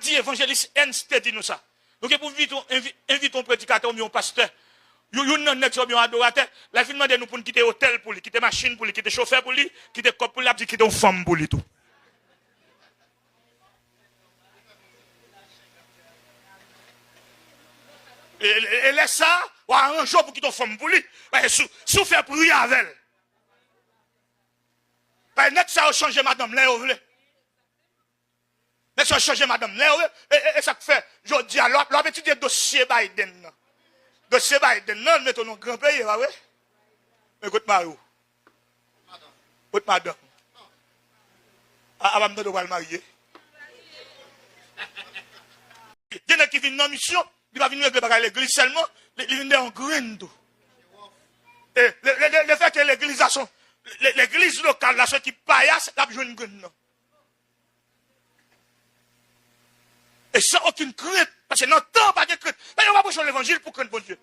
dit évangéliste N. dit nous ça. Donc, pour inviter un prédicateur ou un pasteur, yon nan nek so bien adorateur, la fin demande nous pour quitter hôtel pour lui, quitter machine pour lui, quitter chauffeur pour lui, quitter cop pour lui, dit quitter une femme pour lui tout. Et laisse ça, ou un jour pour quitter une femme pour lui, sous faire prier avec elle. Parce que net ça a changé madame là, vous voulez. Net ça a changé madame là, et ça fait, je dis alors, l'on étudier dossier Biden. Dossier Biden, non, mettons nos grands pays, ouais. Mais écoute, Mario. Écoute, madame. Avant de devoir le marier. Il y en a qui viennent dans mission, il va venir régler par l'église seulement, il vient en grain tout. Et le fait que l'église locale, là, ceux qui paillassent, là, besoin de grain. Et sans aucune crainte, parce que dans le temps, pas de crainte. Mais on va prêcher l'évangile pour craindre bon Dieu.